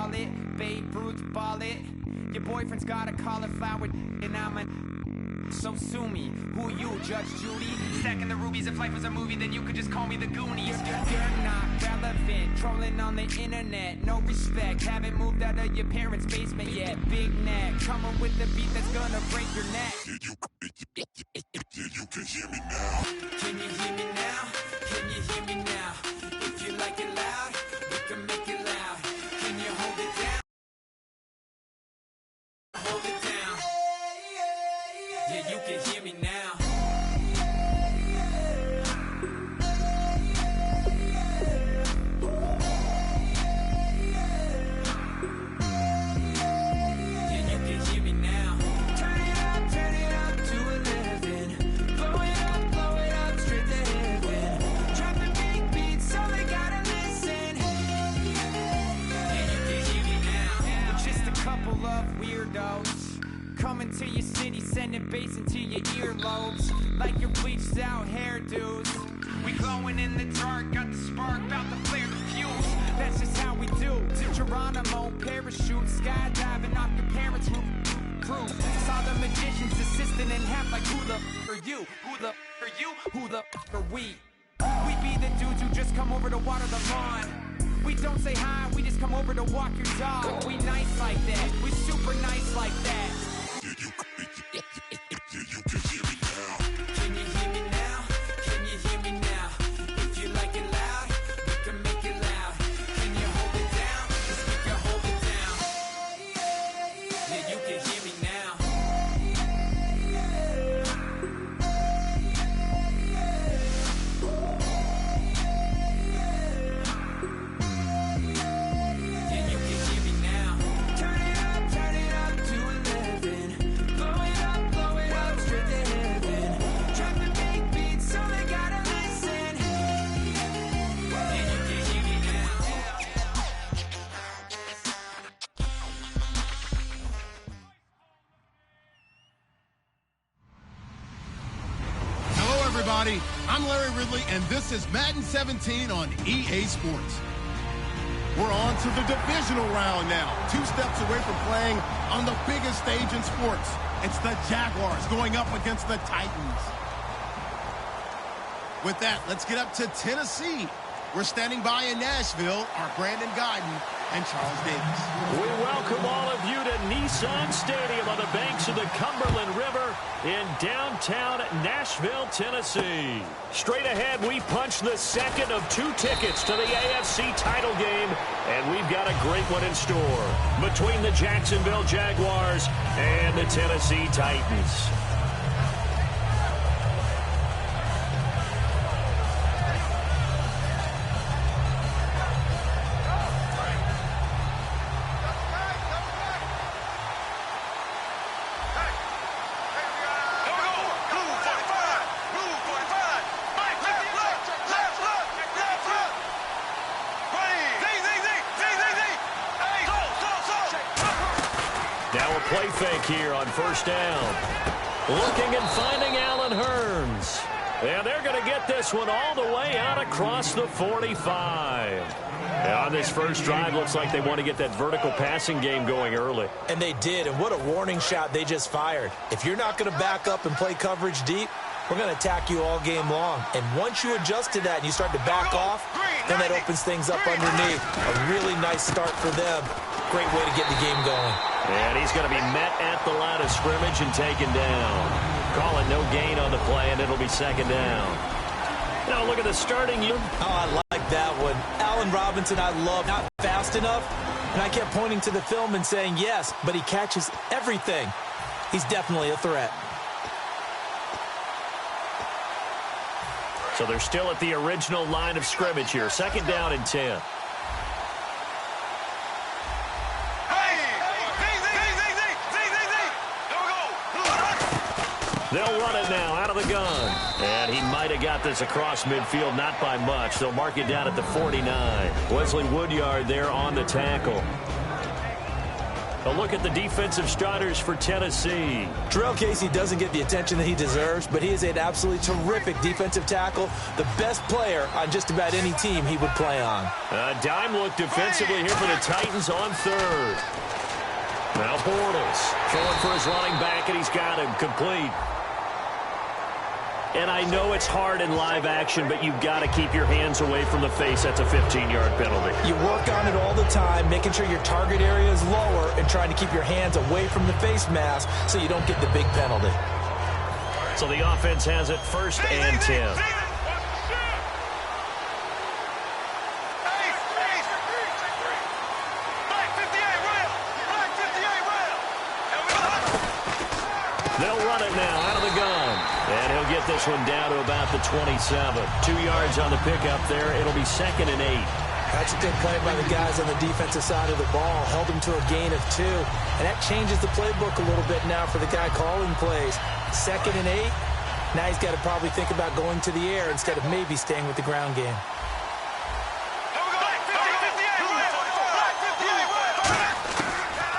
call it, Babe Ruth ball it. Your boyfriend's got a cauliflower and I'm a... So sue me, who you, Judge Judy? Stacking the rubies, if life was a movie, then you could just call me the Goonies. You're not relevant, trolling on the internet, no respect. Haven't moved out of your parents' basement yet. Big neck, coming with the beat that's gonna break your neck. You can hear me now. Can you hear me now? Can you hear me now? If you like it loud, we can make it loud. Can you hold it down? Hold it down. Yeah, you can hear me now. Yeah, you can hear me now. Turn it up to 11. Blow it up, straight to heaven. Dropping big beats, so they gotta listen. Yeah, you can hear me now. We're just a couple of weirdos coming to your city, sending bass into your earlobes like your bleached out hairdos. We glowing in the dark, got the spark, about to flare the fuse. That's just how we do. Geronimo, parachute, skydiving off your parents' roof. Crew, saw the magician's assistant in half like who the are you? Who the are you? Who the are we? We be the dudes who just come over to water the lawn. We don't say hi, we just come over to walk your dog. We nice like that, we super nice like that. You can hear me now. Can you hear me now? Can you hear me now? If you like it loud, we can make it loud. Can you hold it down? 'Cause we can hold it down. Yeah, you can hear me now. Yeah, you can hear me now. Turn it up to 11. Blow it up, straight to heaven. Dropping big beats, so they gotta listen. Yeah, you can hear me now. Hello, everybody. I'm Larry Ridley, and this is Madden 17 on EA Sports. We're on to the divisional round now. 2 steps away from playing on the biggest stage in sports. It's the Jaguars going up against the Titans. With that, let's get up to Tennessee. We're standing by in Nashville, our Brandon Guyton and Charles Davis. We welcome all of you to Nissan Stadium on the banks of the Cumberland River in downtown Nashville, Tennessee. Straight ahead, we punch the second of 2 tickets to the AFC title game, and we've got a great one in store between the Jacksonville Jaguars and the Tennessee Titans. Now a play fake here on first down. Looking and finding Allen Hurns. And they're going to get this one all the way out across the 45. And on this first drive, looks like they want to get that vertical passing game going early. And they did, and what a warning shot they just fired. If you're not going to back up and play coverage deep, we're going to attack you all game long. And once you adjust to that and you start to back off, then that opens things up underneath. A really nice start for them. Great way to get the game going. And he's going to be met at the line of scrimmage and taken down. Calling no gain on the play, and it'll be second down. Now look at the starting unit. Oh, I like that one. Allen Robinson, I love. Not fast enough. And I kept pointing to the film and saying yes, but he catches everything. He's definitely a threat. So they're still at the original line of scrimmage here. Second down and 10. They'll run it now out of the gun. And he might have got this across midfield, not by much. They'll mark it down at the 49. Wesley Woodyard there on the tackle. A look at the defensive starters for Tennessee. Terrell Casey doesn't get the attention that he deserves, but he is an absolutely terrific defensive tackle, the best player on just about any team he would play on. A dime look defensively here for the Titans on third. Now Bortles throwing for his running back, and he's got him complete. And I know it's hard in live action, but you've got to keep your hands away from the face. That's a 15-yard penalty. You work on it all the time, making sure your target area is lower and trying to keep your hands away from the face mask so you don't get the big penalty. So the offense has it 1st and 10. They'll run it now out of the gun. And he'll get this one down to about the 27. 2 yards on the pickup there. It'll be 2nd and 8. That's a good play by the guys on the defensive side of the ball. Held him to a gain of 2. And that changes the playbook a little bit now for the guy calling plays. 2nd and 8. Now he's got to probably think about going to the air instead of maybe staying with the ground game.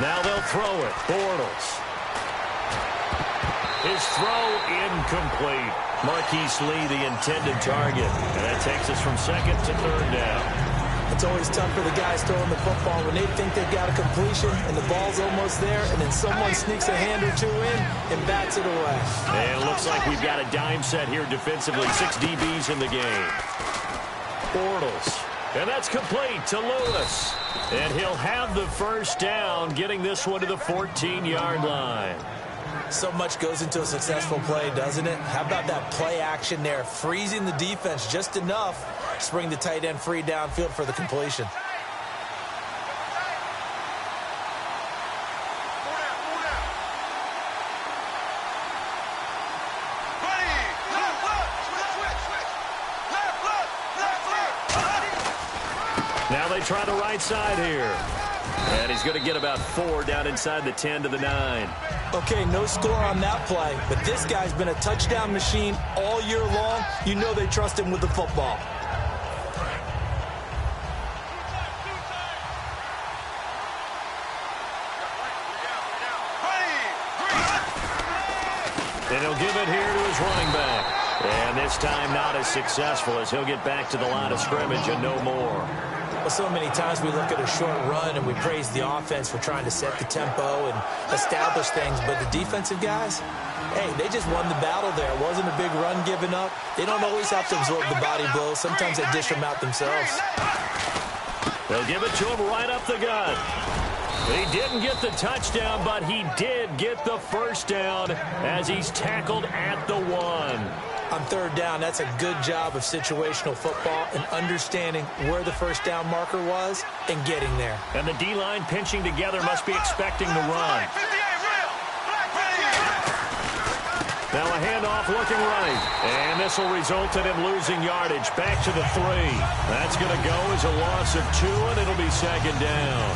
Now they'll throw it. Bortles. His throw incomplete. Marquise Lee, the intended target. And that takes us from 2nd to 3rd down. It's always tough for the guys throwing the football when they think they've got a completion and the ball's almost there, and then someone sneaks a hand or 2 in and bats it away. And it looks like we've got a dime set here defensively. 6 DBs in the game. Bortles. And that's complete to Lewis. And he'll have the 1st down, getting this one to the 14-yard line. So much goes into a successful play, doesn't it? How about that play action there, freezing the defense just enough to bring the tight end free downfield for the completion. Now they try the right side here. And he's going to get about 4 down inside the 10 to the 9. Okay, no score on that play, but this guy's been a touchdown machine all year long. You know they trust him with the football. And he'll give it here to his running back. And this time not as successful as he'll get back to the line of scrimmage and no more. Well, so many times we look at a short run and we praise the offense for trying to set the tempo and establish things, but the defensive guys, hey, they just won the battle there. It wasn't a big run given up. They don't always have to absorb the body blows. Sometimes they dish them out themselves. They'll give it to him right up the gut. He didn't get the touchdown, but he did get the 1st down as he's tackled at the 1. On 3rd down, that's a good job of situational football and understanding where the 1st down marker was and getting there. And the D-line pinching together must be expecting the run. Now a handoff looking right. And this will result in him losing yardage back to the 3. That's going to go as a loss of 2, and it'll be 2nd down.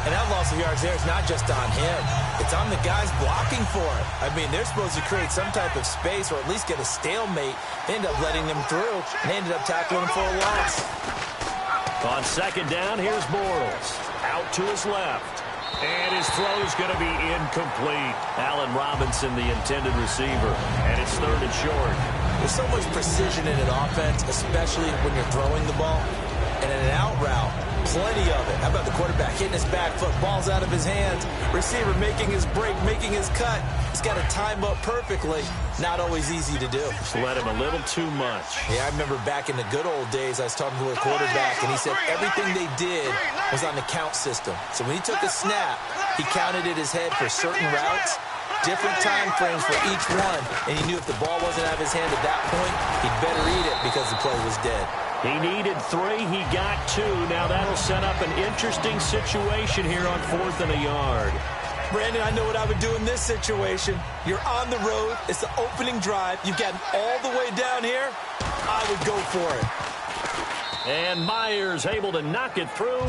And that loss of yards there is not just on him. It's on the guys blocking for it. I mean, they're supposed to create some type of space or at least get a stalemate. They end up letting them through, and they ended up tackling him for a loss. On 2nd down, here's Bortles. Out to his left. And his throw is going to be incomplete. Allen Robinson, the intended receiver. And it's 3rd and short. There's so much precision in an offense, especially when you're throwing the ball. And in an out route, plenty of it. How about the quarterback hitting his back foot, ball's out of his hands, receiver making his break, making his cut. He's got to time up perfectly. Not always easy to do. Just let him a little too much. Yeah, I remember back in the good old days, I was talking to a quarterback, and he said everything they did was on the count system. So when he took a snap, he counted in his head for certain routes, different time frames for each one, and he knew if the ball wasn't out of his hand at that point, he'd better eat it because the play was dead. He needed 3. He got 2. Now that'll set up an interesting situation here on 4th and a yard. Brandon, I know what I would do in this situation. You're on the road. It's the opening drive. You've gotten all the way down here. I would go for it. And Myers able to knock it through.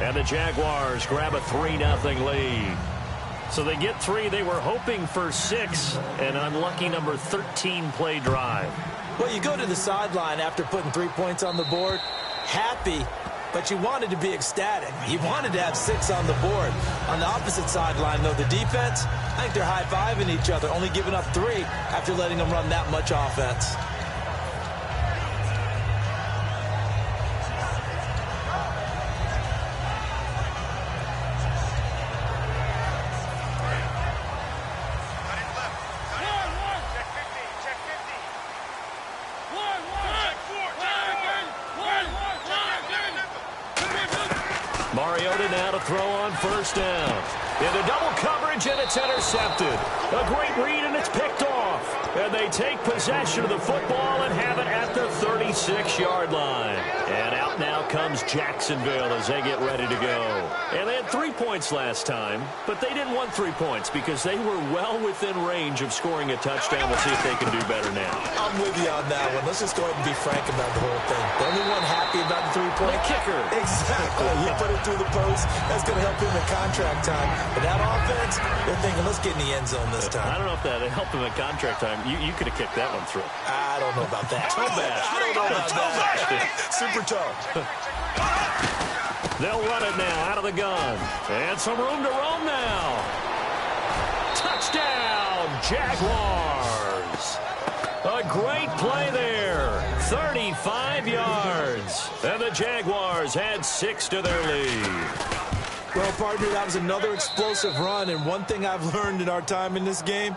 And the Jaguars grab a 3-0 lead. So they get 3. They were hoping for 6. An unlucky number 13 play drive. Well, you go to the sideline after putting 3 points on the board, happy, but you wanted to be ecstatic. You wanted to have 6 on the board. On the opposite sideline, though, the defense, I think they're high-fiving each other, only giving up 3 after letting them run that much offense. Mariota now to throw on first down. Into double coverage, and it's intercepted. A great read, and it's picked off. And they take possession of the football and have it at the 36-yard line. And out now comes Jacksonville as they get ready to go. And they had 3 points last time, but they didn't want 3 points because they were well within range of scoring a touchdown. We'll see if they can do better now. I'm with you on that one. Let's just go ahead and be frank about the whole thing. The only one happy about the 3-point kicker. Exactly. He put it through the post. That's going to help him in contract time. But that offense, they're thinking, let's get in the end zone this time. I don't know if that helped him in contract time. You could have kicked that one through. I don't know about that. Too bad. I don't know about that. Super tough. They'll run it now out of the gun. And some room to roam now. Touchdown, Jaguars. A great play there. 35 yards. And the Jaguars add 6 to their lead. Well, partner, that was another explosive run. And one thing I've learned in our time in this game,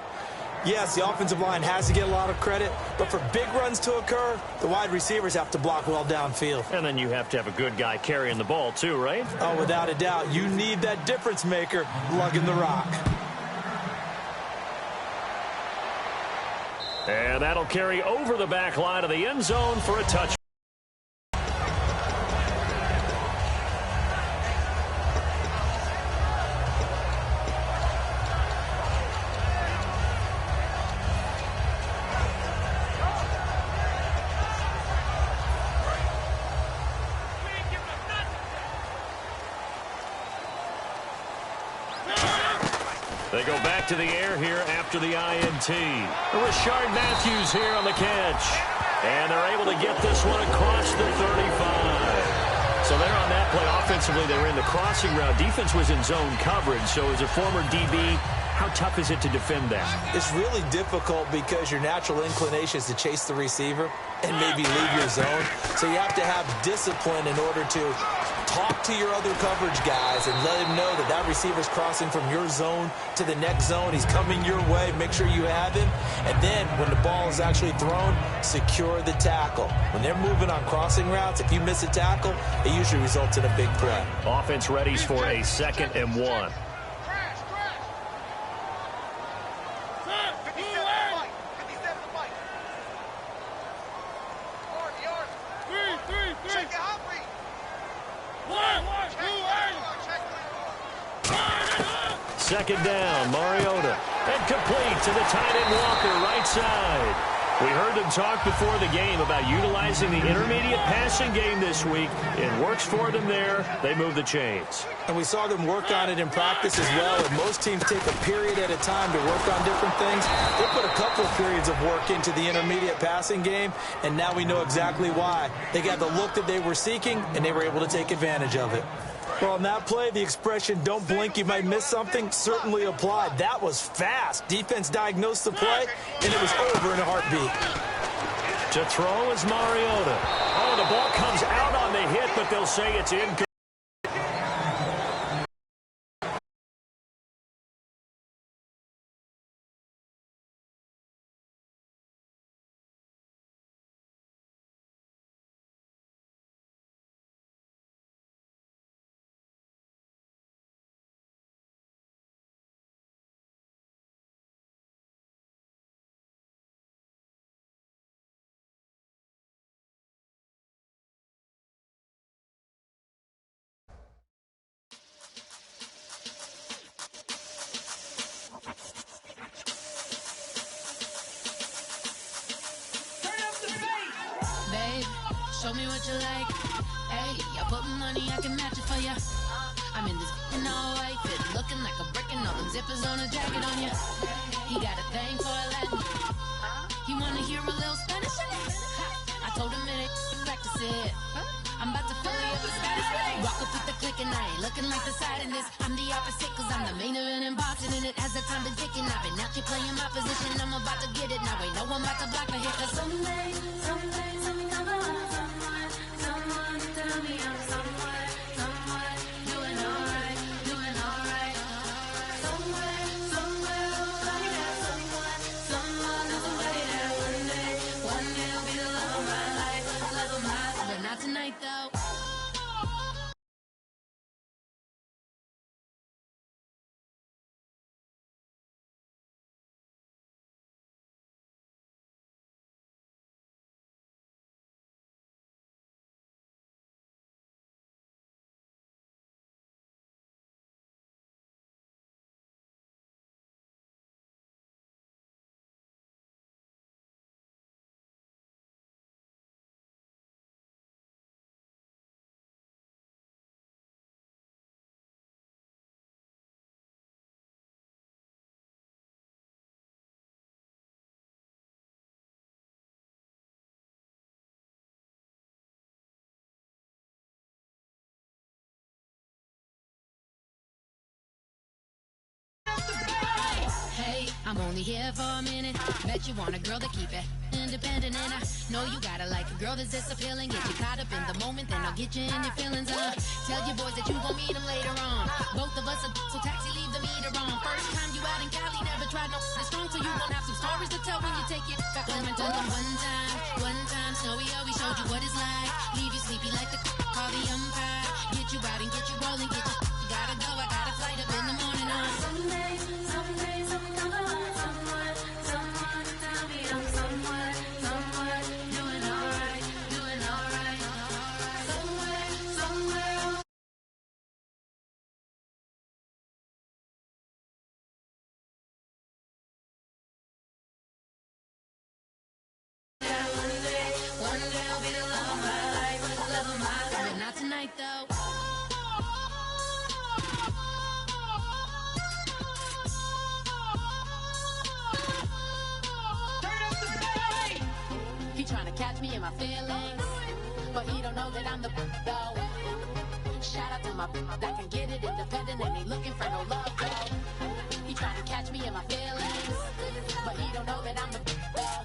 yes, the offensive line has to get a lot of credit, but for big runs to occur, the wide receivers have to block well downfield. And then you have to have a good guy carrying the ball too, right? Oh, without a doubt. You need that difference maker lugging the rock. And that'll carry over the back line of the end zone for a touchdown. They go back to the air here after the INT. Rashard Matthews here on the catch. And they're able to get this one across the 35. So they're on that play. Offensively, they were in the crossing route. Defense was in zone coverage. So as a former DB, how tough is it to defend that? It's really difficult because your natural inclination is to chase the receiver and maybe leave your zone. So you have to have discipline in order to talk to your other coverage guys and let him know that that receiver's crossing from your zone to the next zone. He's coming your way. Make sure you have him. And then when the ball is actually thrown, secure the tackle. When they're moving on crossing routes, if you miss a tackle, it usually results in a big play. Offense readies for a 2nd and 1. Second down, Mariota. And complete to the tight end Walker, right side. We heard them talk before the game about utilizing the intermediate passing game this week. It works for them there. They move the chains. And we saw them work on it in practice as well. And most teams take a period at a time to work on different things. They put a couple of periods of work into the intermediate passing game, and now we know exactly why. They got the look that they were seeking, and they were able to take advantage of it. Well, on that play, the expression, don't blink, you might miss something, certainly applied. That was fast. Defense diagnosed the play, and it was over in a heartbeat. To throw is Mariota. Oh, the ball comes out on the hit, but they'll say it's incomplete. Show me what you like. Hey, I put money, I can match it for ya. I'm in this all white fit, looking like a brick and all them zippers on a jacket on ya. He got a thing for a Latin. He wanna hear a little Spanish. I told him it ain't practice it. I I'm about to fill you up with status. Walk up with the click and I ain't looking like the side in this. I'm the opposite cause I'm the main event and boxing in it. As the time been ticking, I've been out here playing my position. I'm about to get it now. Ain't no one about to block my hit. Cause someday, something come along. Someone tell me I'm someone doing alright. Somewhere, somebody there, someone knows somebody there. One day will be the love of my life, but not tonight though. Hey, I'm only here for a minute. Bet you want a girl to keep it independent, and I know you gotta like a girl that's this appealing. Get you caught up in the moment, then I'll get you in your feelings. Tell your boys that you gon' meet them later on. Both of us are so taxi, leave the meter on. First time you out in Cali, never tried no strong, so you gon' have some stories to tell when you take it back home and tell them one time, Snowy always showed you what it's like. Leave you sleepy like the call the umpire. Get you out and get you rolling, get you gotta go. I got a flight up in the morning on someday, something come along. Someone tell me I'm someone doing alright. Somewhere. One day I'll be the love of my life, but not tonight though. He trying to catch me in my feelings, but he don't know that I'm the though. Shout out to my that can get it independent and ain't looking for no love though. He trying to catch me in my feelings, but he don't know that I'm the though.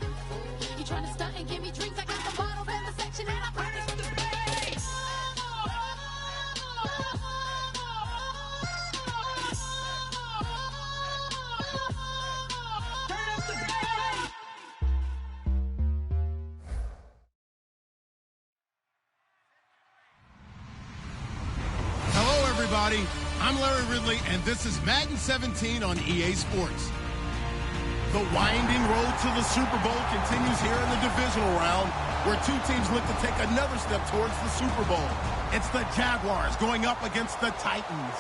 He trying to stunt and give me drinks. I got the bottles in the section and I promise to pay. Everybody, I'm Larry Ridley, and this is Madden 17 on EA Sports. The winding road to the Super Bowl continues here in the divisional round, where two teams look to take another step towards the Super Bowl. It's the Jaguars going up against the Titans.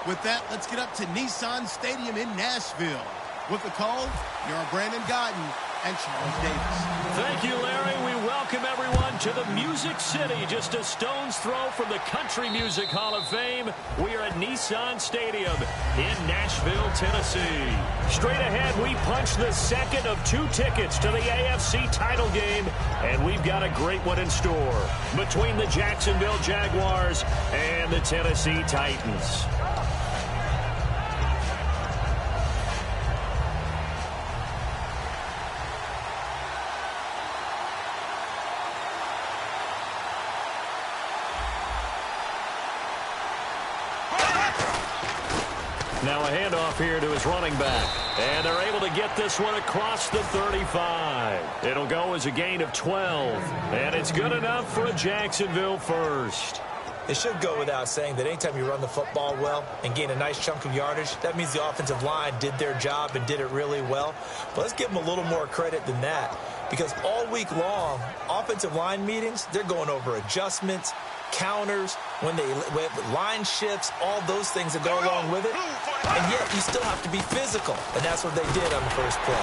With that, let's get up to Nissan Stadium in Nashville. With the call, here are Brandon Godden and Charles Davis. Thank you, Larry. We welcome everyone to the Music City, just a stone's throw from the Country Music Hall of Fame. We are at Nissan Stadium in Nashville, Tennessee. Straight ahead, we punch the second of two tickets to the AFC title game, and we've got a great one in store between the Jacksonville Jaguars and the Tennessee Titans. Now a handoff here to his running back. And they're able to get this one across the 35. It'll go as a gain of 12. And it's good enough for a Jacksonville first. It should go without saying that anytime you run the football well and gain a nice chunk of yardage, that means the offensive line did their job and did it really well. But let's give them a little more credit than that, because all week long, offensive line meetings, they're going over adjustments, counters, when line shifts, all those things that go along with it. And yet you still have to be physical, and that's what they did on the first play.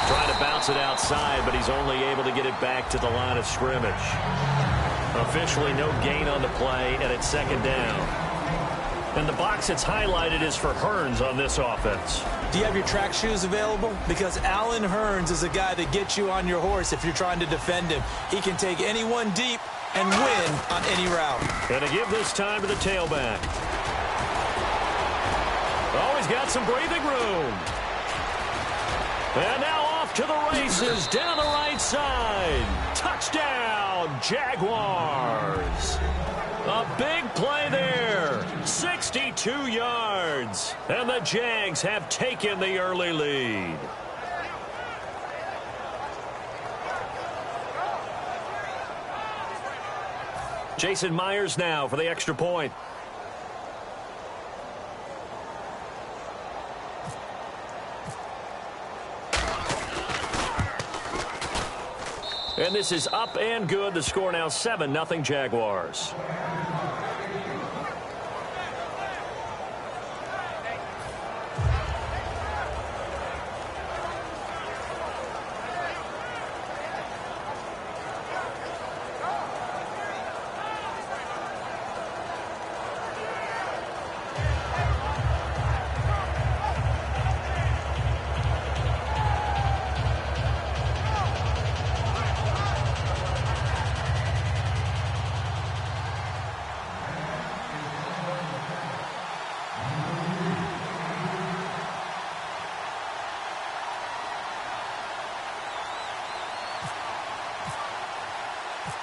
Trying to bounce it outside, but he's only able to get it back to the line of scrimmage. Officially no gain on the play, and it's second down. And the box that's highlighted is for Hearns on this offense. Do you have your track shoes available? Because Alan Hearns is a guy that gets you on your horse if you're trying to defend him. He can take anyone deep and win on any route. And to give this time to the tailback. Oh, he's got some breathing room. And now off to the races down the right side. Touchdown, Jaguars. A big play there. 62 yards. And the Jags have taken the early lead. Jason Myers now for the extra point. And this is up and good. The score now 7-0 Jaguars.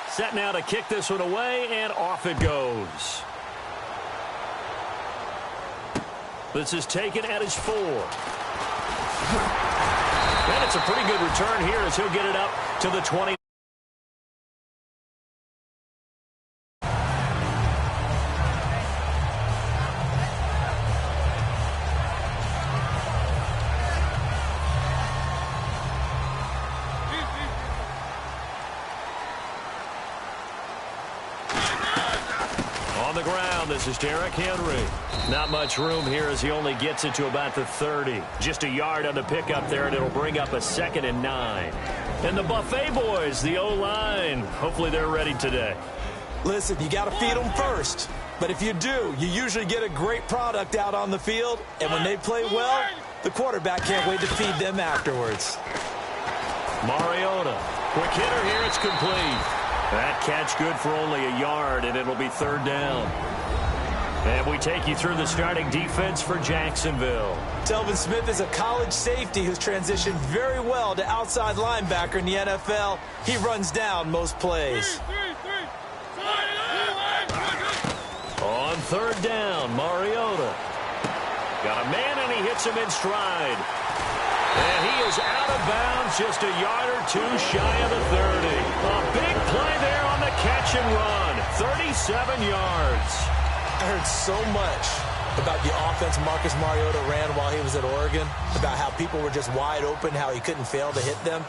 Set now to kick this one away, and off it goes. This is taken at his 4. And it's a pretty good return here as he'll get it up to the 20. This is Derrick Henry. Not much room here as he only gets it to about the 30. Just a yard on the pickup there, and it'll bring up a 2nd and 9. And the Buffet boys, the O-line, hopefully they're ready today. Listen, you got to feed them first. But if you do, you usually get a great product out on the field. And when they play well, the quarterback can't wait to feed them afterwards. Mariota. Quick hitter here. It's complete. That catch good for only a yard, and it'll be 3rd down. And we take you through the starting defense for Jacksonville. Telvin Smith is a college safety who's transitioned very well to outside linebacker in the NFL. He runs down most plays. On 3rd down, Mariota. Got a man, and he hits him in stride. And he is out of bounds, just a yard or 2 shy of the 30. A big play there on the catch and run. 37 yards. I heard so much about the offense Marcus Mariota ran while he was at Oregon, about how people were just wide open, how he couldn't fail to hit them.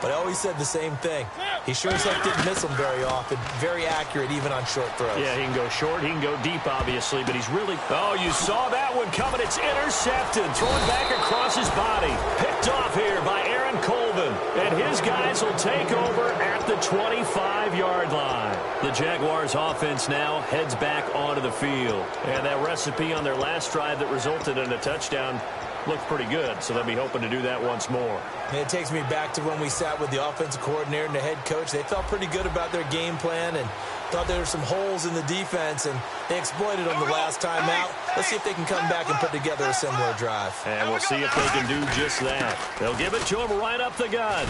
But I always said the same thing. He sure as heck didn't miss them very often. Very accurate even on short throws. Yeah, he can go short. He can go deep, obviously. But he's really... Oh, you saw that one coming. It's intercepted. Throwing back across his body. Picked off here by Aaron Colvin. And his guys will take over at the 25-yard line. The Jaguars offense now heads back onto the field. And that recipe on their last drive that resulted in a touchdown looked pretty good, so they'll be hoping to do that once more. And it takes me back to when we sat with the offensive coordinator and the head coach. They felt pretty good about their game plan and thought there were some holes in the defense, and they exploited them the last time out. Let's see if they can come back and put together a similar drive. And we'll see if they can do just that. They'll give it to him right up the gut.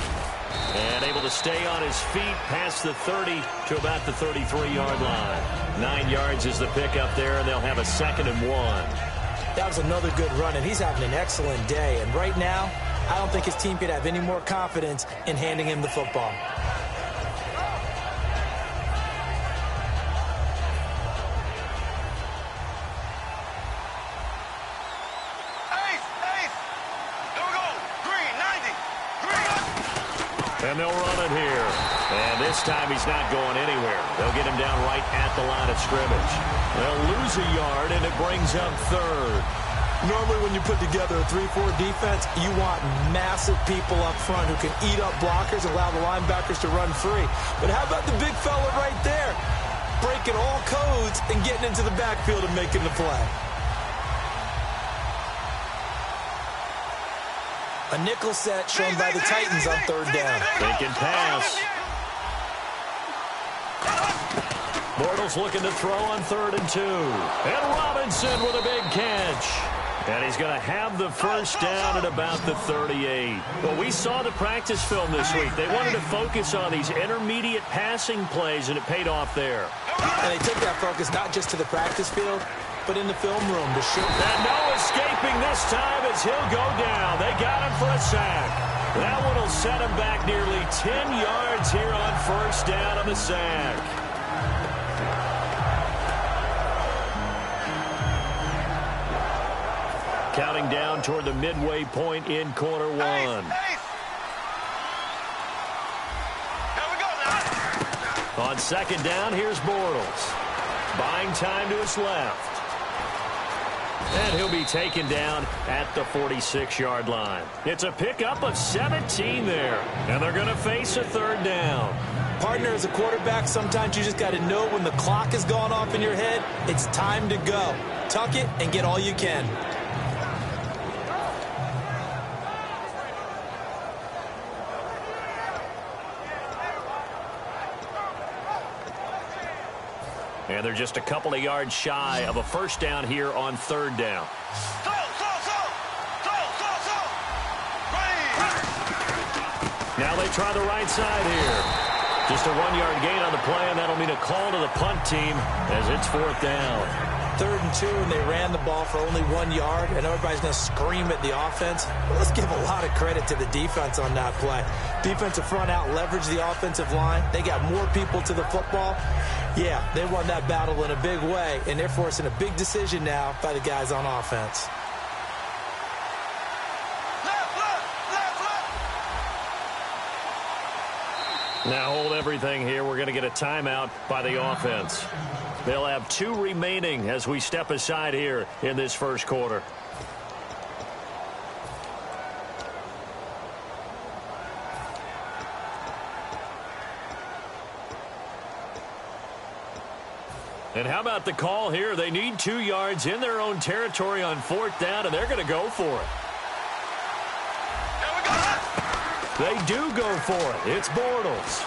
And able to stay on his feet past the 30 to about the 33-yard line. 9 yards is the pickup there, and they'll have a 2nd and 1. That was another good run, and he's having an excellent day. And right now, I don't think his team could have any more confidence in handing him the football. And they'll run it here. And this time he's not going anywhere. They'll get him down right at the line of scrimmage. They'll lose a yard, and it brings up 3rd. Normally when you put together a 3-4 defense, you want massive people up front who can eat up blockers and allow the linebackers to run free. But how about the big fella right there? Breaking all codes and getting into the backfield and making the play. A nickel set shown by the Titans on third down. They can pass. Bortles looking to throw on 3rd and 2. And Robinson with a big catch. And he's going to have the first down at about the 38. Well, we saw the practice film this week. They wanted to focus on these intermediate passing plays, and it paid off there. And they took that focus not just to the practice field, but in the film room to show. And no escaping this time as he'll go down. They got him for a sack. That one will set him back nearly 10 yards here on first down on the sack. Counting down toward the midway point in quarter one. On second down, here's Bortles. Buying time to his left. And he'll be taken down at the 46-yard line. It's a pickup of 17 there. And they're going to face a third down. Partner, as a quarterback, sometimes you just got to know when the clock has gone off in your head, it's time to go. Tuck it and get all you can. And they're just a couple of yards shy of a first down here on third down. Now they try the right side here. Just a 1-yard gain on the play, and that'll mean a call to the punt team as it's 4th down. 3rd and 2, and they ran the ball for only 1 yard, and everybody's going to scream at the offense. Well, let's give a lot of credit to the defense on that play. Defensive front out leveraged the offensive line. They got more people to the football. Yeah, they won that battle in a big way, and they're forcing a big decision now by the guys on offense. Now hold everything here. We're going to get a timeout by the offense. They'll have 2 remaining as we step aside here in this first quarter. And how about the call here? They need 2 yards in their own territory on 4th down, and they're going to go for it. They do go for it. It's Bortles.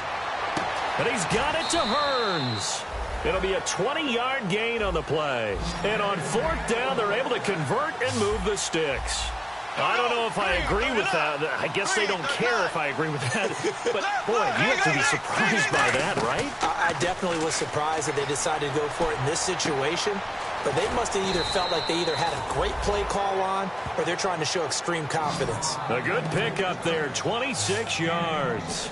And he's got it to Hearns. It'll be a 20-yard gain on the play. And on 4th down, they're able to convert and move the sticks. I don't know if I agree with that. I guess they don't care if I agree with that. But, boy, you have to be surprised by that, right? I definitely was surprised that they decided to go for it in this situation. But they must have either felt like they either had a great play call on or they're trying to show extreme confidence. A good pickup there, 26 yards.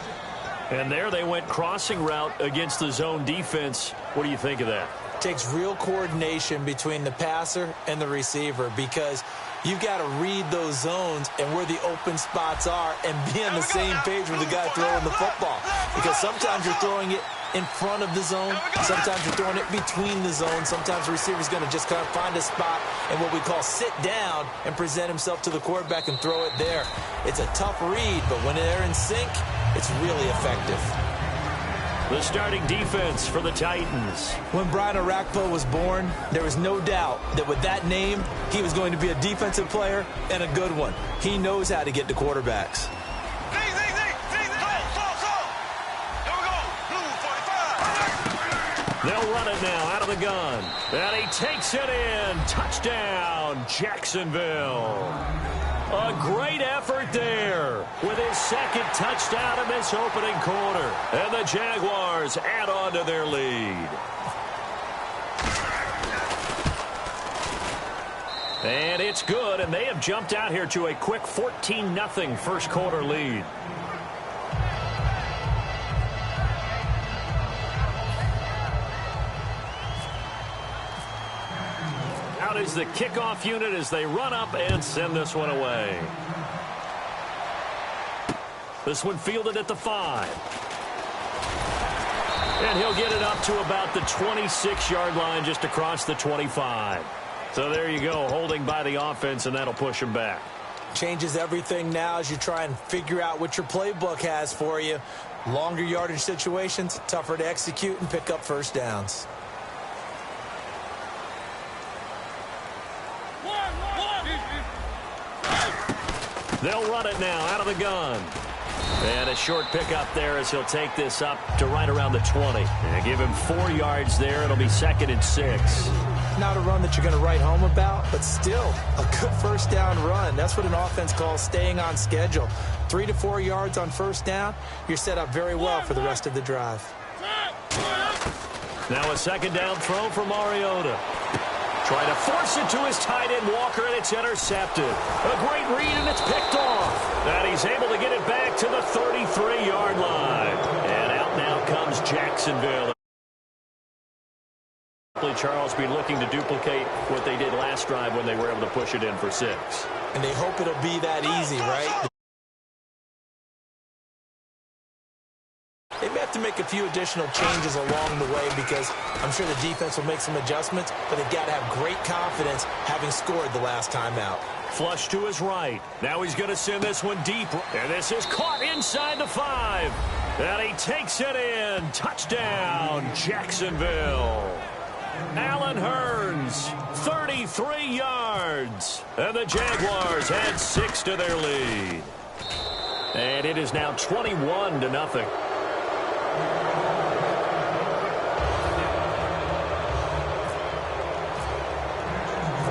And there they went crossing route against the zone defense. What do you think of that? Takes real coordination between the passer and the receiver because you've got to read those zones and where the open spots are and be on the same page with the guy throwing the football. Because sometimes you're throwing it in front of the zone. Sometimes you're throwing it between the zones. Sometimes the receiver's going to just kind of find a spot and what we call sit down and present himself to the quarterback and throw it there. It's a tough read, but when they're in sync, it's really effective. The starting defense for the Titans. When Brian Orakpo was born, there was no doubt that with that name, he was going to be a defensive player and a good one. He knows how to get to quarterbacks. They'll run it now out of the gun. And he takes it in. Touchdown, Jacksonville. A great effort there with his second touchdown in this opening quarter. And the Jaguars add on to their lead. And it's good, and they have jumped out here to a quick 14-0 first quarter lead. Out is the kickoff unit as they run up and send this one away. This one fielded at the 5. And he'll get it up to about the 26-yard line just across the 25. So there you go, holding by the offense, and that'll push him back. Changes everything now as you try and figure out what your playbook has for you. Longer yardage situations, tougher to execute and pick up first downs. They'll run it now out of the gun. And a short pickup there as he'll take this up to right around the 20. And give him 4 yards there. It'll be 2nd and 6. Not a run that you're going to write home about, but still a good first down run. That's what an offense calls staying on schedule. 3 to 4 yards on first down, you're set up very well for the rest of the drive. Now a 2nd down throw for Mariota. Trying to force it to his tight end, Walker, and it's intercepted. A great read, and it's picked off. And he's able to get it back to the 33-yard line. And out now comes Jacksonville. Charles be looking to duplicate what they did last drive when they were able to push it in for 6. And they hope it'll be that easy, right? They may have to make a few additional changes along the way because I'm sure the defense will make some adjustments, but they've got to have great confidence having scored the last time out. Flush to his right. Now he's going to send this one deep. And this is caught inside the 5. And he takes it in. Touchdown, Jacksonville. Allen Hurns, 33 yards. And the Jaguars add 6 to their lead. And it is now 21-0.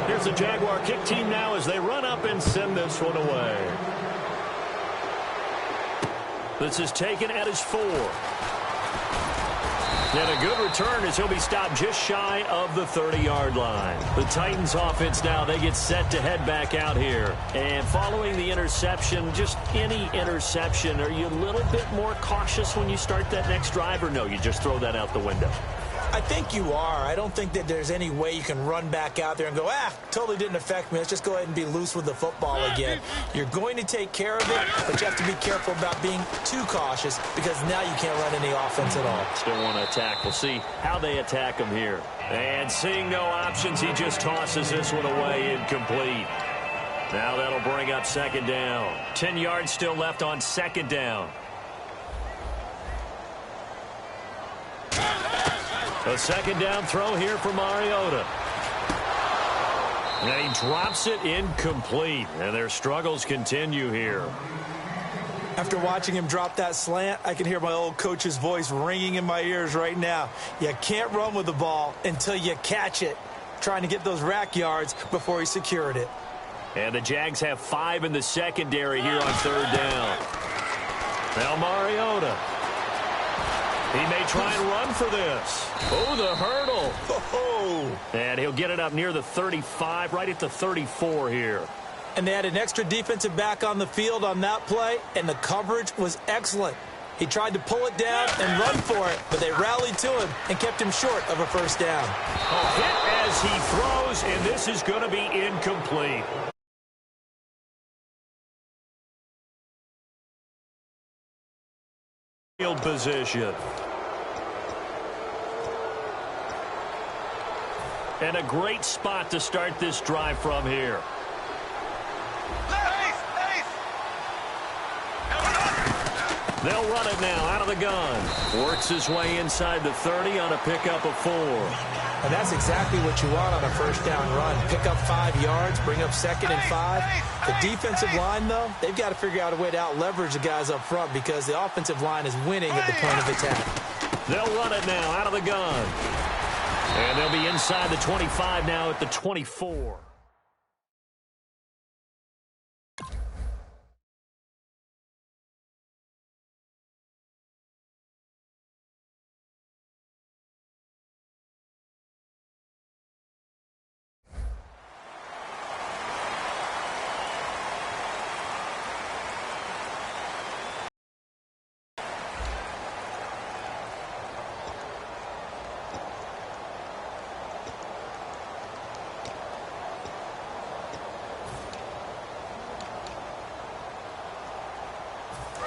Here's the Jaguar kick team now as they run up and send this one away. This is taken at his 4. And a good return as he'll be stopped just shy of the 30-yard line. The Titans offense now, they get set to head back out here. And following the interception, just any interception, are you a little bit more cautious when you start that next drive, or no, you just throw that out the window? I think you are. I don't think that there's any way you can run back out there and go, totally didn't affect me. Let's just go ahead and be loose with the football again. You're going to take care of it, but you have to be careful about being too cautious because now you can't run any offense at all. Still want to attack. We'll see how they attack him here. And seeing no options, he just tosses this one away incomplete. Now that'll bring up 2nd down. 10 yards still left on 2nd down. A 2nd down throw here for Mariota. And he drops it incomplete. And their struggles continue here. After watching him drop that slant, I can hear my old coach's voice ringing in my ears right now. You can't run with the ball until you catch it. Trying to get those rack yards before he secured it. And the Jags have 5 in the secondary here on 3rd down. Now Mariota. He may try and run for this. Oh, the hurdle. Oh. And he'll get it up near the 35, right at the 34 here. And they had an extra defensive back on the field on that play, and the coverage was excellent. He tried to pull it down and run for it, but they rallied to him and kept him short of a first down. A hit as he throws, and this is going to be incomplete. Field position. And a great spot to start this drive from here. They'll run it now out of the gun. Works his way inside the 30 on a pickup of 4. And that's exactly what you want on a first down run. Pick up 5 yards, bring up 2nd and 5. The defensive line, though, they've got to figure out a way to out-leverage the guys up front because the offensive line is winning at the point of attack. They'll run it now out of the gun. And they'll be inside the 25 now at the 24.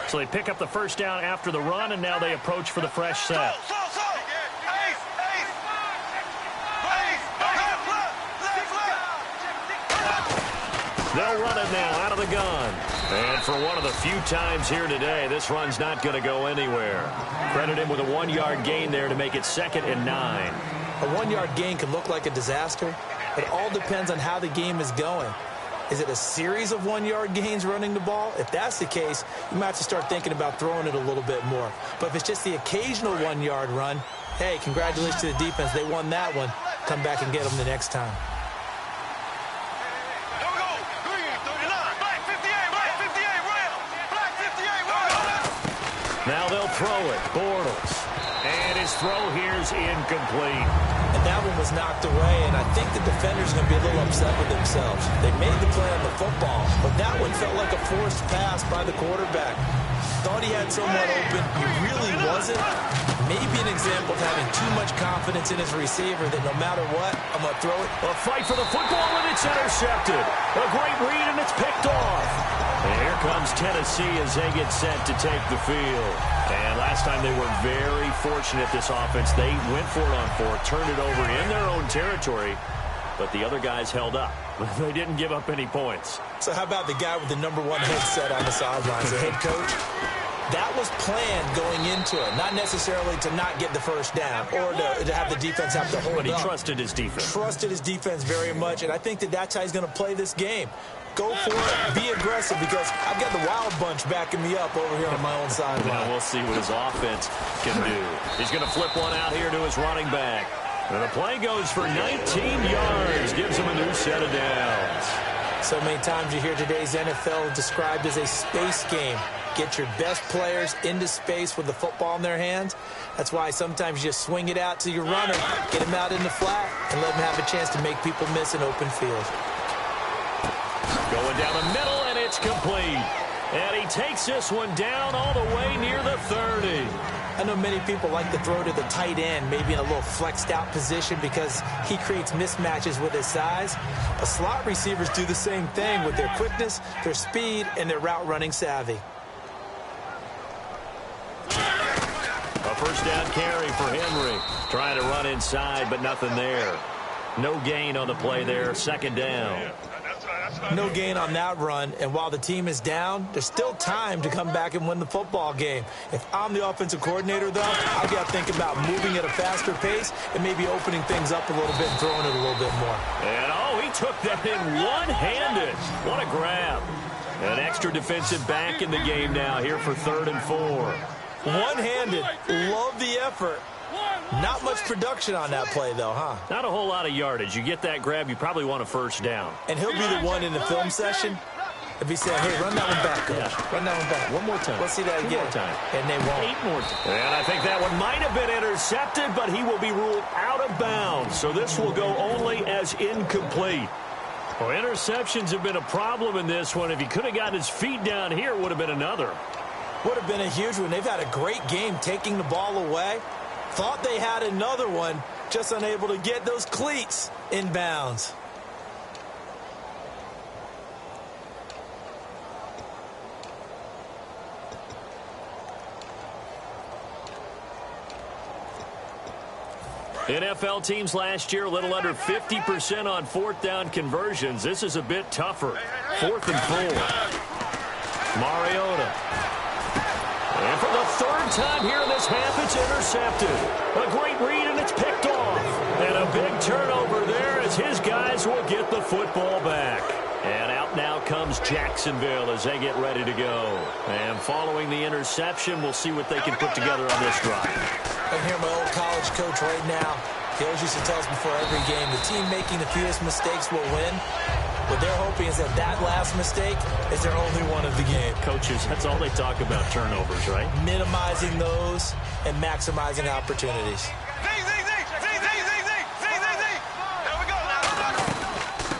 So they pick up the first down after the run, and now they approach for the fresh set. They'll run it now out of the gun. And for one of the few times here today, this run's not going to go anywhere. Credit him with a 1-yard gain there to make it 2nd and 9. A 1-yard gain can look like a disaster. It all depends on how the game is going. Is it a series of 1-yard gains running the ball? If that's the case, you might have to start thinking about throwing it a little bit more. But if it's just the occasional 1-yard run, hey, congratulations to the defense. They won that one. Come back and get them the next time. Now they'll throw it. Bortles. And his throw here's incomplete. And that one was knocked away, and I think the defenders are going to be a little upset with themselves. They made the play on the football, but that one felt like a forced pass by the quarterback. Thought he had someone open. He really wasn't. Maybe an example of having too much confidence in his receiver that no matter what, I'm going to throw it. A fight for the football, and it's intercepted. A great read, and it's picked off. And here comes Tennessee as they get set to take the field. And last time they were very fortunate, this offense. They went for it on fourth, turned it over in their own territory, but the other guys held up. They didn't give up any points. So how about the guy with the #1 headset on the sidelines, the head coach? That was planned going into it, not necessarily to not get the first down or to have the defense have to hold up. But he trusted his defense. Trusted his defense very much, and I think that's how he's going to play this game. Go for it, be aggressive, because I've got the wild bunch backing me up over here on my own sideline. Now we'll see what his offense can do. He's going to flip one out here to his running back. And the play goes for 19 yards, gives him a new set of downs. So many times you hear today's NFL described as a space game. Get your best players into space with the football in their hands. That's why sometimes you just swing it out to your runner, get him out in the flat, and let him have a chance to make people miss an open field. Going down the middle, and it's complete. And he takes this one down all the way near the 30. I know many people like to throw to the tight end, maybe in a little flexed out position because he creates mismatches with his size. But slot receivers do the same thing with their quickness, their speed, and their route running savvy. A first down carry for Henry. Trying to run inside, but nothing there. No gain on the play there. Second down. No gain on that run, and while the team is down, there's still time to come back and win the football game. If I'm the offensive coordinator, though, I've got to think about moving at a faster pace and maybe opening things up a little bit and throwing it a little bit more. And, oh, he took that in one-handed. What a grab. An extra defensive back in the game now here for 3rd and 4. One-handed. Love the effort. Not much production on that play, though, huh? Not a whole lot of yardage. You get that grab, you probably want a first down. And he'll be the one in the film session if he said, hey, run that one back, coach. Yeah. Run that one back. One more time. Let's see that again. 2 more time. And they won't. 8 more times. And I think that one might have been intercepted, but he will be ruled out of bounds. So this will go only as incomplete. Well, interceptions have been a problem in this one. If he could have gotten his feet down here, it would have been another. Would have been a huge one. They've had a great game taking the ball away. Thought they had another one, just unable to get those cleats in bounds. NFL teams last year a little under 50% on 4th down conversions. This is a bit tougher. 4th and 4. Mariota. And for the 3rd time here in this half, it's intercepted. A great read, and it's picked off. And a big turnover there as his guys will get the football back. And out now comes Jacksonville as they get ready to go. And following the interception, we'll see what they can put together on this drive. I hear my old college coach right now. He always used to tell us before every game, the team making the fewest mistakes will win. What they're hoping is that last mistake is their only one of the game. Coaches, that's all they talk about, turnovers, right? Minimizing those and maximizing opportunities.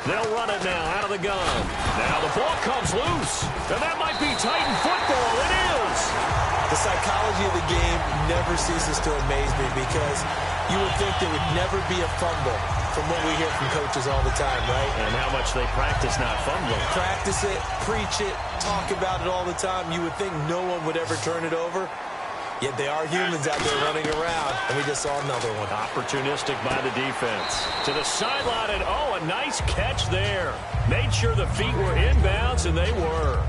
They'll run it now out of the gun. Now the ball comes loose. And that might be Titan football. It is. The psychology of the game never ceases to amaze me because you would think there would never be a fumble from what we hear from coaches all the time, right? And how much they practice not fumbling. Practice it, preach it, talk about it all the time. You would think no one would ever turn it over. Yet they are humans out there running around, and we just saw another one. Opportunistic by the defense. To the sideline, and oh, a nice catch there. Made sure the feet were inbounds, and they were.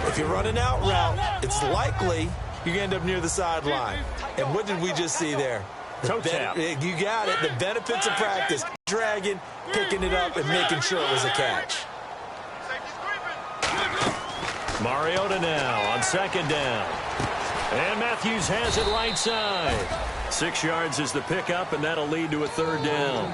If you're running out route, it's likely you're going to end up near the sideline. And what did we just see there? Toe tap. You got it. The benefits of practice. Dragging, picking it up, and making sure it was a catch. Mariota now on second down. And Matthews has it right side. 6 yards is the pickup, and that'll lead to a third down.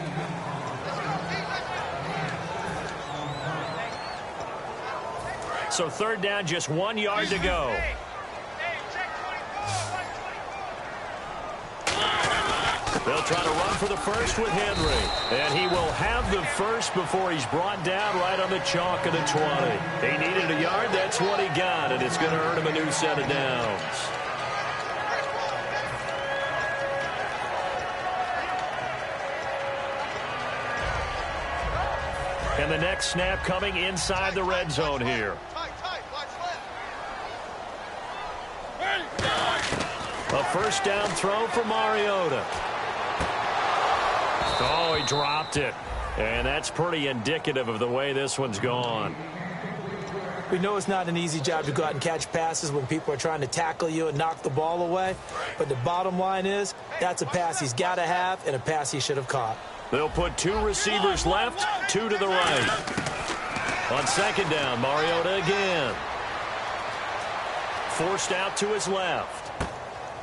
So third down, just 1 yard to go. They'll try to run for the first with Henry. And he will have the first before he's brought down right on the chalk of the 20. He needed a yard. That's what he got, and it's going to earn him a new set of downs. And the next snap coming inside the red zone here. A first down throw for Mariota. Oh, he dropped it. And that's pretty indicative of the way this one's gone. We know it's not an easy job to go out and catch passes when people are trying to tackle you and knock the ball away. But the bottom line is, that's a pass he's got to have and a pass he should have caught. They'll put 2 receivers left, 2 to the right. On second down, Mariota again. Forced out to his left.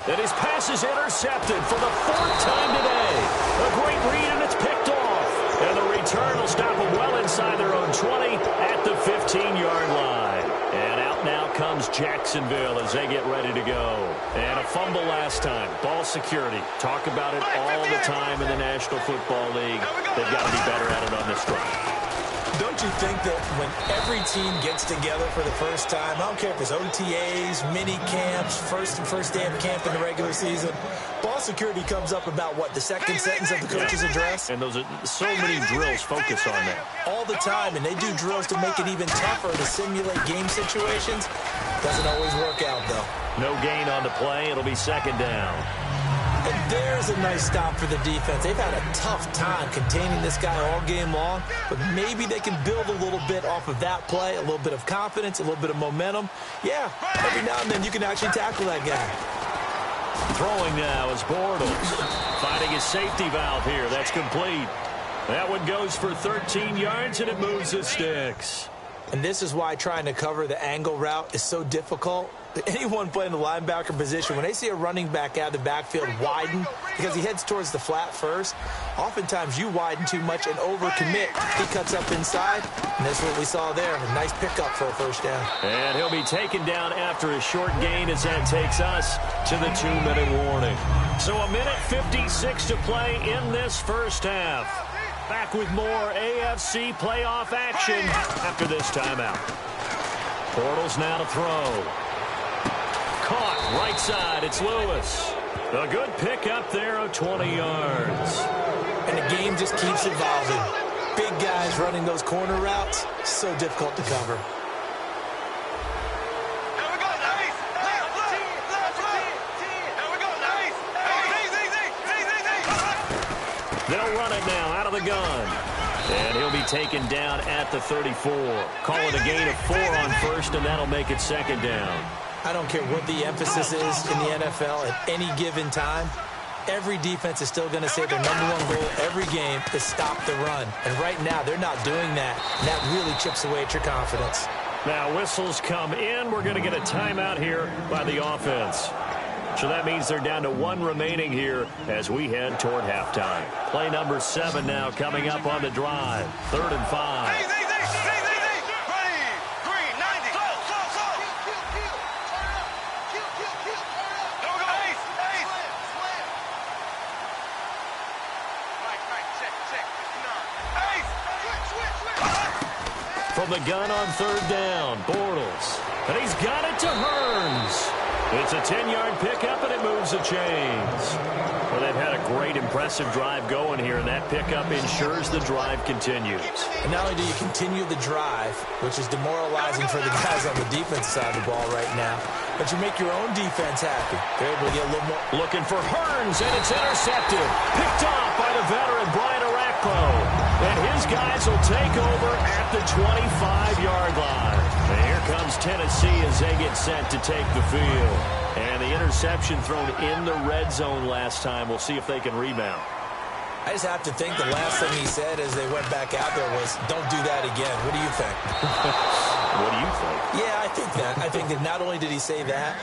And his pass is intercepted for the 4th time today. A great read, and it's picked off. And the return will stop them well inside their own 20 at the 15-yard line. And out now comes Jacksonville as they get ready to go. And a fumble last time. Ball security. Talk about it all the time in the National Football League. They've got to be better at it on this drive. Don't you think that when every team gets together for the first time, I don't care if it's OTAs, mini camps, first day of camp in the regular season, ball security comes up about, what, the second sentence of the coach's address? And those are so many drills focus on that. All the time, and they do drills to make it even tougher to simulate game situations. Doesn't always work out, though. No gain on the play. It'll be second down. And there's a nice stop for the defense. They've had a tough time containing this guy all game long, but maybe they can build a little bit off of that play, a little bit of confidence, a little bit of momentum. Yeah, every now and then you can actually tackle that guy. Throwing now is Bortles. Finding his safety valve here. That's complete. That one goes for 13 yards, and it moves the sticks. And this is why trying to cover the angle route is so difficult. Anyone playing the linebacker position, when they see a running back out of the backfield widen because he heads towards the flat first, oftentimes you widen too much and overcommit. He cuts up inside, and that's what we saw there. A nice pickup for a first down. And he'll be taken down after a short gain as that takes us to the 2-minute warning. So 1:56 to play in this first half. Back with more AFC playoff action after this timeout. Bortles now to throw. Caught right side. It's Lewis. A good pickup there of 20 yards. And the game just keeps evolving. Big guys running those corner routes, so difficult to cover. They'll run it now out of the gun. And he'll be taken down at the 34. Call it a gain of 4 on first, and that'll make it second down. I don't care what the emphasis is in the NFL at any given time. Every defense is still going to say their #1 goal every game is stop the run. And right now, they're not doing that. And that really chips away at your confidence. Now, whistles come in. We're going to get a timeout here by the offense. So that means they're down to 1 remaining here as we head toward halftime. Play number 7 now coming up on the drive. 3rd and 5. From the gun on 3rd down, Bortles. And he's got it to Hearns. It's a 10-yard pickup, and it moves the chains. Well, they've had a great, impressive drive going here, and that pickup ensures the drive continues. And not only do you continue the drive, which is demoralizing for the guys on the defensive side of the ball right now, but you make your own defense happy. They're able to get a little more. Looking for Hearns, and it's intercepted. Picked off by the veteran Brian Orakpo. And his guys will take over at the 25-yard line. And here comes Tennessee as they get set to take the field. And the interception thrown in the red zone last time. We'll see if they can rebound. I just have to think the last thing he said as they went back out there was, don't do that again. What do you think? What do you think? Yeah, I think that. I think that not only did he say that,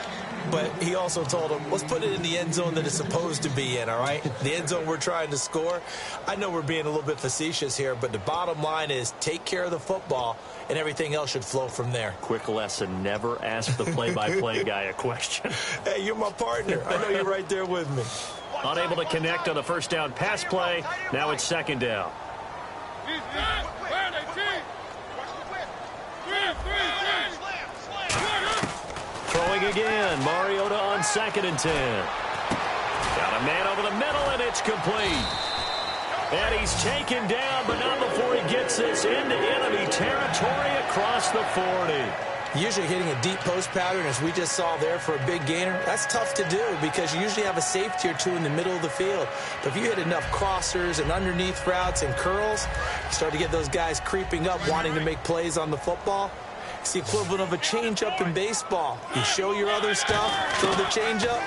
but he also told him, let's put it in the end zone that it's supposed to be in, all right? The end zone we're trying to score. I know we're being a little bit facetious here, but the bottom line is take care of the football, and everything else should flow from there. Quick lesson, never ask the play-by-play guy a question. Hey, you're my partner. I know you're right there with me. Unable to connect on the first down pass play. Now it's second down. Throwing again. Mariota on 2nd and 10. Got a man over the middle, and it's complete. And he's taken down, but not before he gets this into enemy territory across the 40. Usually hitting a deep post pattern, as we just saw there for a big gainer, that's tough to do because you usually have a safety or two in the middle of the field. But if you hit enough crossers and underneath routes and curls, you start to get those guys creeping up, wanting to make plays on the football. It's the equivalent of a changeup in baseball. You show your other stuff, throw the changeup,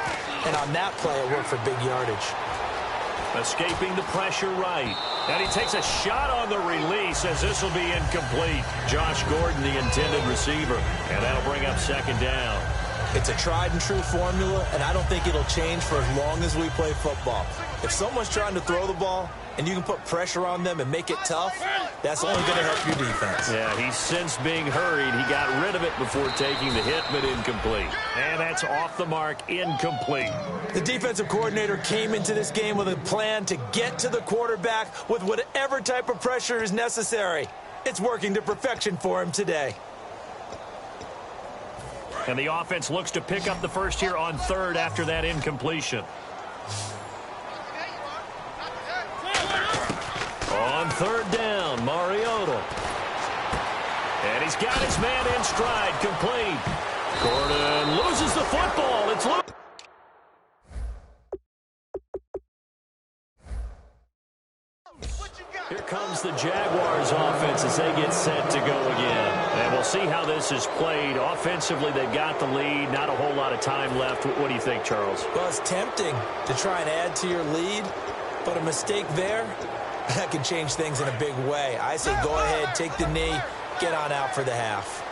and on that play, it worked for big yardage. Escaping the pressure right. And he takes a shot on the release as this will be incomplete. Josh Gordon, the intended receiver. And that'll bring up second down. It's a tried-and-true formula, and I don't think it'll change for as long as we play football. If someone's trying to throw the ball and you can put pressure on them and make it tough, that's only going to help your defense. Yeah, he's since being hurried. He got rid of it before taking the hit, but incomplete. And that's off the mark, incomplete. The defensive coordinator came into this game with a plan to get to the quarterback with whatever type of pressure is necessary. It's working to perfection for him today. And the offense looks to pick up the first here on 3rd after that incompletion. On 3rd down, Mariota. And he's got his man in stride, complete. Gordon loses the football. It's loose. Here comes the Jaguars offense as they get set to go again. And we'll see how this is played. Offensively, they've got the lead. Not a whole lot of time left. What do you think, Charles? Well, it's tempting to try and add to your lead, but a mistake there, that can change things in a big way. I say go ahead, take the knee, get on out for the half.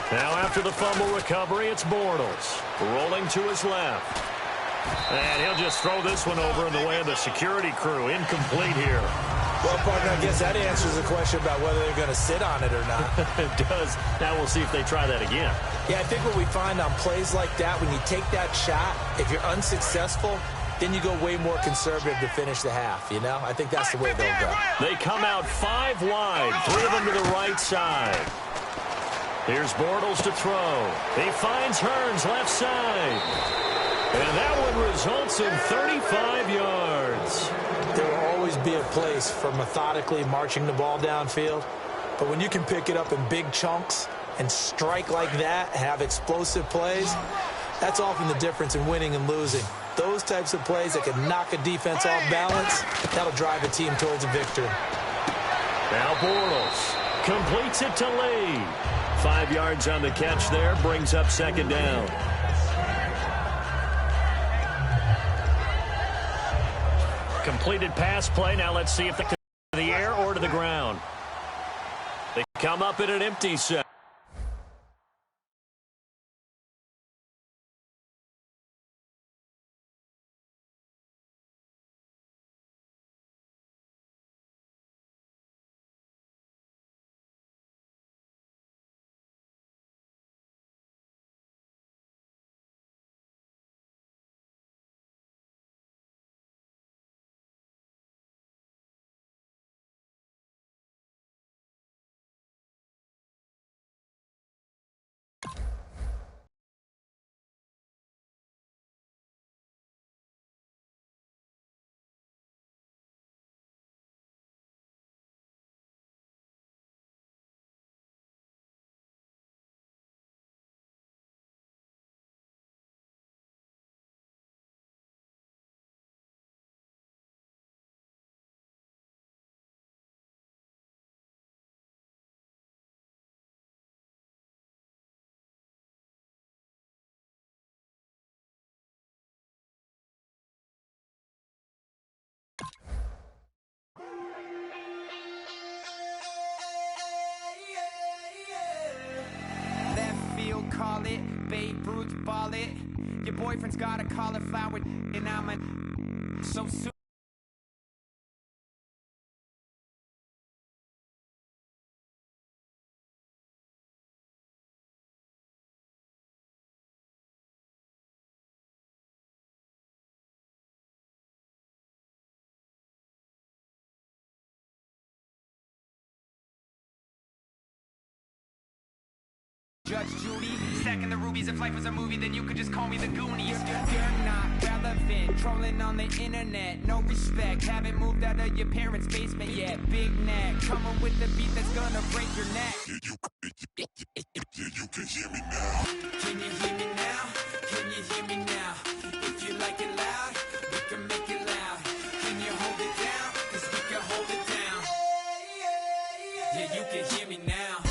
Now after the fumble recovery, it's Bortles. Rolling to his left. And he'll just throw this one over in the way of the security crew. Incomplete here. Well, partner, I guess that answers the question about whether they're going to sit on it or not. It does. Now we'll see if they try that again. Yeah, I think what we find on plays like that, when you take that shot, if you're unsuccessful, then you go way more conservative to finish the half, you know? I think that's the way they'll go. They come out 5 wide, 3 of them to the right side. Here's Bortles to throw. He finds Hearns left side. And that one results in 35 yards. There will always be a place for methodically marching the ball downfield. But when you can pick it up in big chunks and strike like that, have explosive plays, that's often the difference in winning and losing. Those types of plays that can knock a defense off balance, that'll drive a team towards a victory. Now Bortles completes it to Lee. 5 yards on the catch there, brings up second down. Completed pass play. Now let's see if they come to the air or to the ground. They come up in an empty set. Babe Ruth ball it. Your boyfriend's got a cauliflower, and I'm a so soon. Judge Judy, stacking the rubies. If life was a movie, then you could just call me the Goonies. You're not relevant, trolling on the internet. No respect, haven't moved out of your parents' basement yet. Big neck, coming with the beat that's gonna break your neck. You can hear me now. Can you hear me now? Can you hear me now? If you like it loud, we can make it loud. Can you hold it down? 'Cause we can hold it down. Yeah, you can hear me now.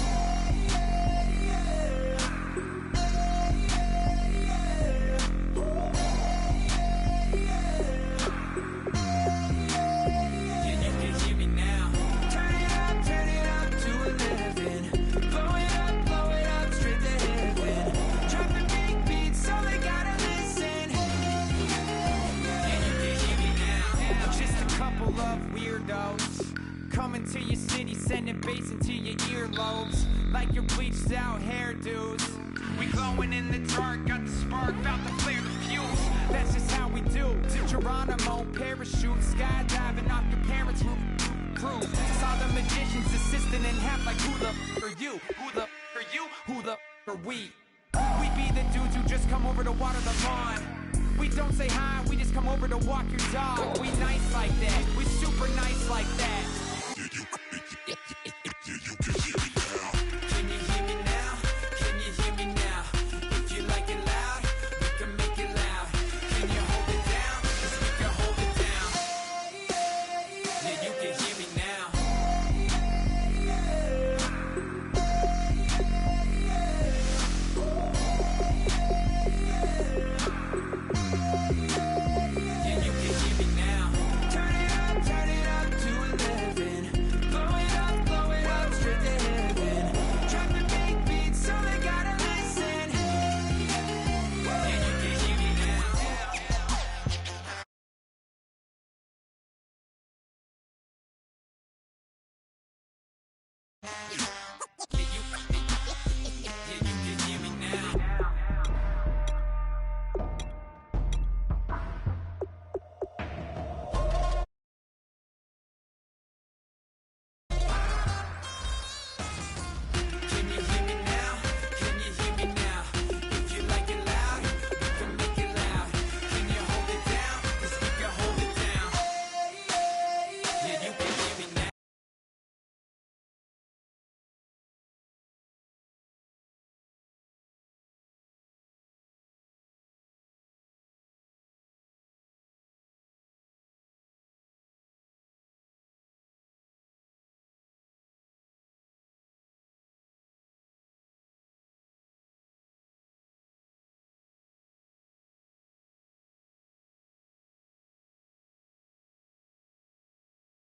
Coming to your city, sending bass into your earlobes, like your bleached out hairdos. We glowing in the dark, got the spark, about to flare the fuse. That's just how we do. To Geronimo, parachute, skydiving off your parents' roof. Saw the magician's assistant in half, like who the f are you? Who the f are you? Who the f are we? We be the dudes who just come over to water the lawn. We don't say hi, we just come over to walk your dog. We nice like that, we super nice like that.